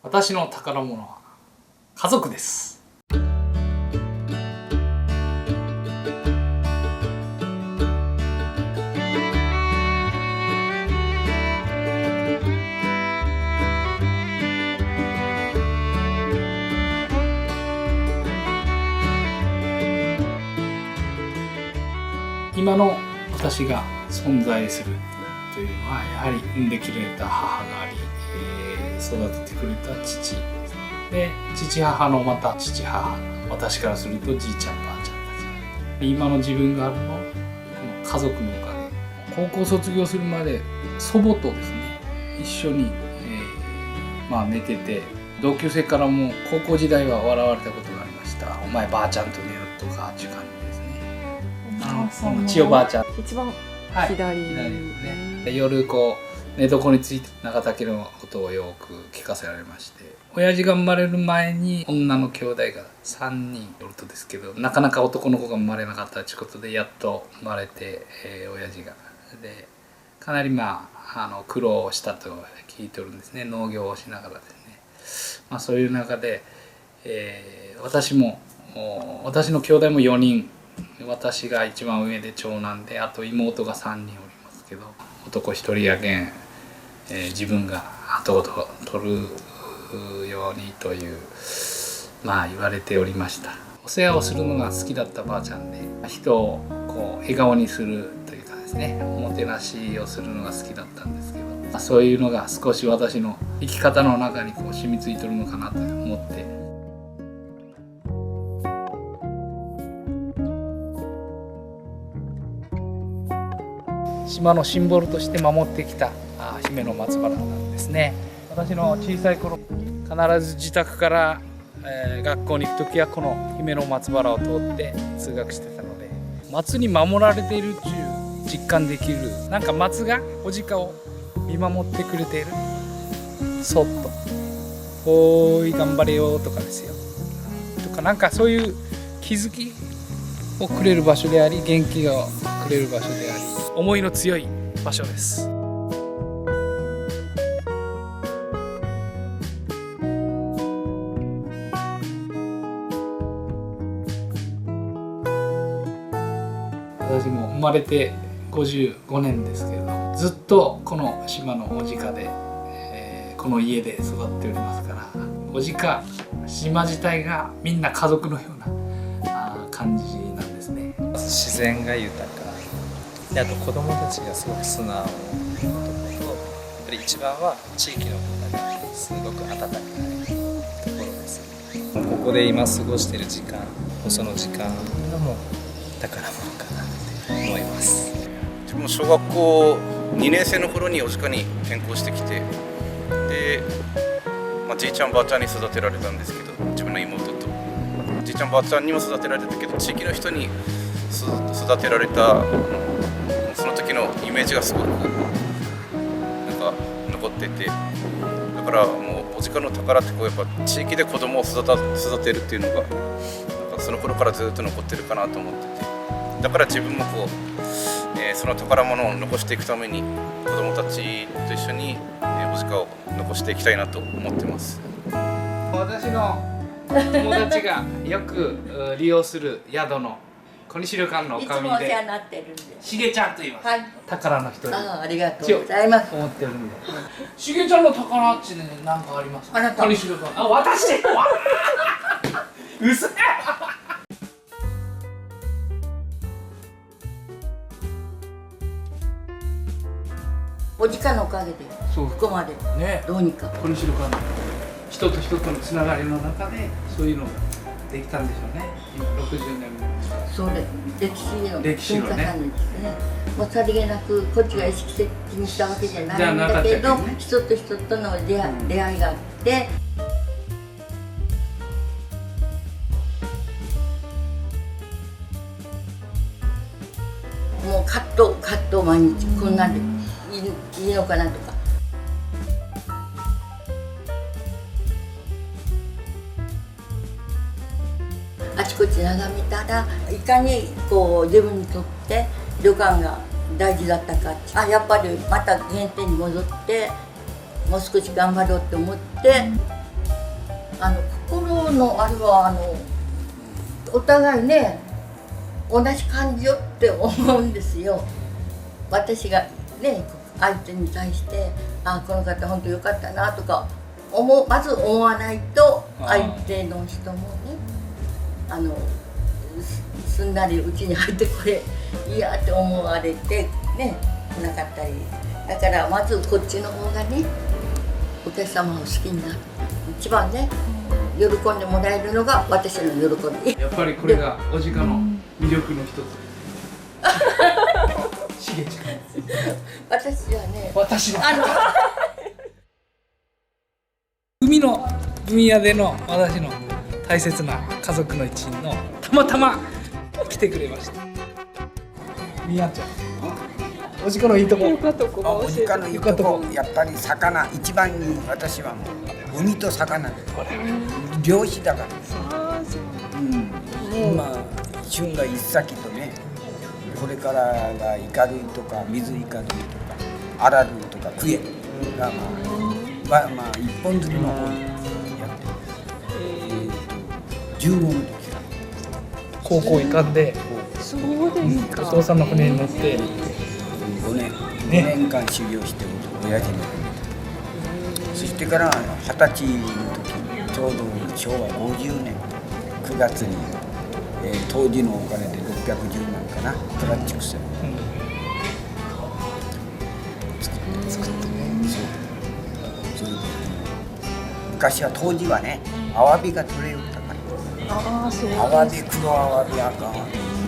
私の宝物は家族です。今の私が存在するというのはやはり産んでくれた母があり、育ててくれた父で、父母のまた父母、私からするとじいちゃんばあちゃんたち、今の自分があるのはこの家族のおかげ。高校卒業するまで祖母とですね一緒に、寝てて、同級生からも高校時代は笑われたことがありました。お前ばあちゃんと寝るとかっていう感じですね。千代ばあちゃん一番左ですね。で夜こう寝床について長竹のことをよく聞かせられまして、親父が生まれる前に女の兄弟が3人おるとですけど、なかなか男の子が生まれなかったということでやっと生まれて、親父がでかなり苦労したと聞いておるんですね。農業をしながらですね。そういう中で、私の兄弟も4人、私が一番上で長男で、あと妹が3人おりますけど、男1人やけん、自分が後を取るようにという言われておりました。お世話をするのが好きだったばあちゃんで、人をこう笑顔にするというかですね、おもてなしをするのが好きだったんですけど、そういうのが少し私の生き方の中にこう染みついてるのかなと思って。島のシンボルとして守ってきた姫の松原なんですね。私の小さい頃必ず自宅から、学校に行く時はこの姫の松原を通って通学してたので、松に守られているという実感できる、なんか松がおじかを見守ってくれている、そっと「おーい頑張れよ」とかですよとか、なんかそういう気づきをくれる場所であり、元気がくれる場所であり、思いの強い場所です。私も生まれて55年ですけれど、ずっとこの島のおじかで、この家で育っておりますから、おじか島自体がみんな家族のような感じなんですね。自然が豊かで、あと子どもたちがすごく素直なところと、やっぱり一番は地域の方がすごく温かいところです。ここで今過ごしている時間、その時間がもう宝物かなって思います。自分も小学校2年生の頃におじかに転校してきて、で、じいちゃんばあちゃんに育てられたんですけど、自分の妹とじいちゃんばあちゃんにも育てられたけど、地域の人に育てられたその時のイメージがすごくなんか残ってて、だからもうおじかの宝ってこうやっぱ地域で子供を育てるっていうのがなんかその頃からずっと残ってるかなと思ってて、だから自分もこう、その宝物を残していくために子供たちと一緒に、おじかを残していきたいなと思ってます。私の友達がよく利用する宿の小西旅館のおかみで、いつもお世話になってるんで、しげちゃんと言います。はい、宝の一人。ありがとうございます。思ってるんで。しげちゃんの宝っちで何かありますか。あなた。小西旅館。私。うそ。おじかのおかげでそうここまでね、どうにか小西旅館の人と人とのつながりの中でそういうのができたんでしょうね。今60年も。そうです。歴史のね。もうさりげなくこっちが意識的にしたわけじゃないんだけど、人と人との出会いがあって、もう葛藤毎日こんなんでいいのかなとか。あちこち眺めたらいかにこう自分にとって旅館が大事だったか、やっぱりまた原点に戻ってもう少し頑張ろうって思って心のあれはお互いね同じ感じよって思うんですよ。私がね相手に対してこの方本当良かったなとかまず思わないと相手の人もねすんなりうちに入ってこれいやって思われてね来なかったり、だからまずこっちの方がねお客様を好きになる一番ね喜んでもらえるのが私の喜び。やっぱりこれがおじかの魅力の一つ。しげちゃん。私はね。私は。海屋での私の大切な家族の一員のたまたま来てくれました。みやちゃん。おじかのいいとこ。おじかのいいとこ、やっぱり魚一番に私はもう海と魚で漁師だから。今旬が一先とね、これからがイカ類とか水イカ類とかアラ類とかクエがまあ一本釣りの方にやって15の時から高校行かんで、お父さんの船に乗って5年間修行して親父の船で、そしてから20歳の時ちょうど昭和50年9月に、当時のお金で610万かなプラスチック船作ってね、それで昔は当時はねアワビが取れよったから、アワビ黒アワビ赤、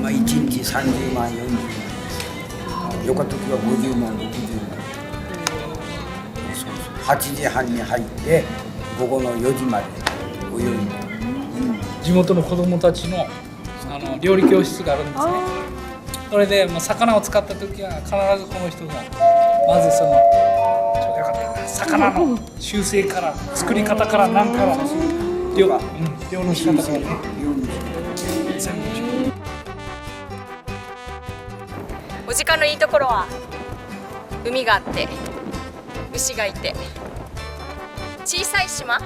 1日30万40万よかった時は50万60万、8時半に入って午後の4時まで泳いで、地元の子供たちの料理教室があるんですね。それで魚を使った時は必ずこの人がまずちょうどよかったな、魚の習性から作り方から何から漁の仕方からね全部。おじかのいいところは海があって牛がいて小さい島で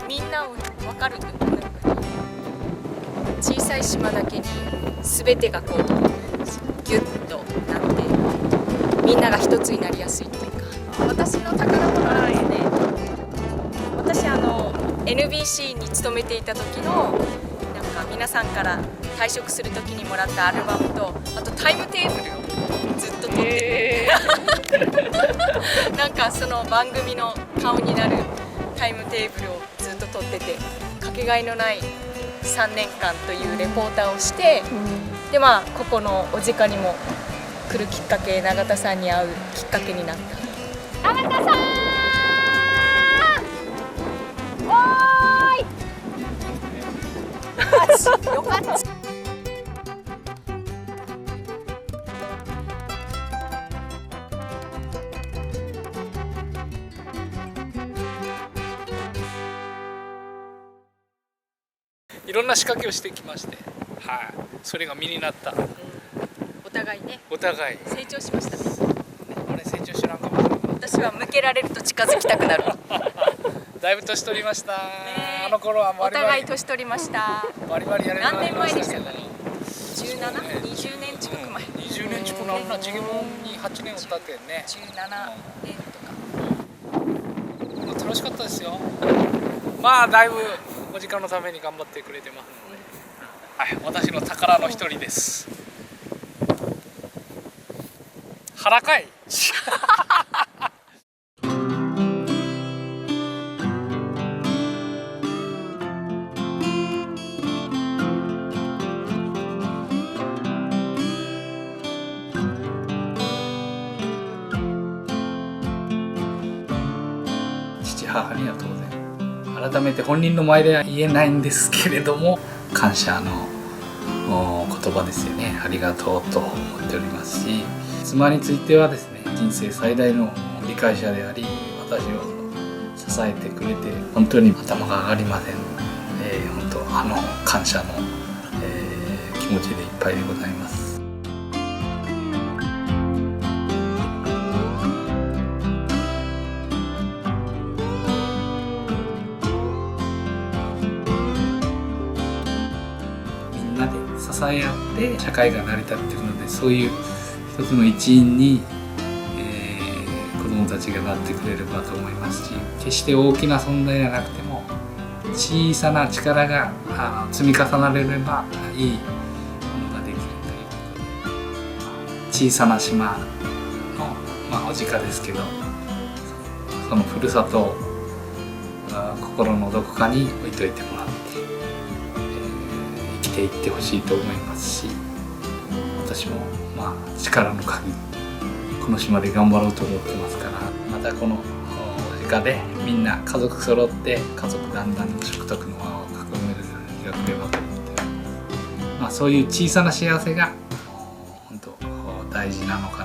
みんな分かる。小さい島だけに全てがこうギュッとなってみんなが一つになりやすいっていうか、私の宝物はですね、私NBC に勤めていた時のなんか皆さんから退職する時にもらったアルバムと、あとタイムテーブルをずっと撮ってて、なんかその番組の顔になるタイムテーブルをずっと撮ってて、かけがえのない3年間というレポーターをして、でここのおじかにも来るきっかけ、永田さんに会うきっかけになった。永田さんおーいよかった。いろんな仕掛けをしてきまして、それが身になった。お互いね。お互い成長しましたね。あれ成長しなんかも。私は向けられると近づきたくなる。だいぶ年取りました。あの頃はバリバリ。お互い年取りました。バリバリやれる。何年前でしたかね。17、20年近く前。20年近くなるな。ジゲモンに8年おったけんね。17年とか。楽しかったですよ。だいぶお時間のために頑張ってくれてますので、私の宝の一人です。腹かい。父母には当然改めて本人の前では言えないんですけれども、感謝の言葉ですよね。ありがとうと思っておりますし、妻についてはですね、人生最大の理解者であり、私を支えてくれて本当に頭が上がりません。本当感謝の、気持ちでいっぱいでございます。支え合って社会が成り立っているので、そういう一つの一員に、子どもたちがなってくれればと思いますし、決して大きな存在じゃなくても小さな力が積み重なれればいいものができるということで、小さな島の、お実家ですけど、そのふるさとを心のどこかに置いといてもらって、生きていってほしいと思いますし、私も力の限りこの島で頑張ろうと思ってますから、またこの実家でみんな家族揃って家族団らんの食卓の輪を囲める日が来ればと思っております。そういう小さな幸せが本当大事なのかな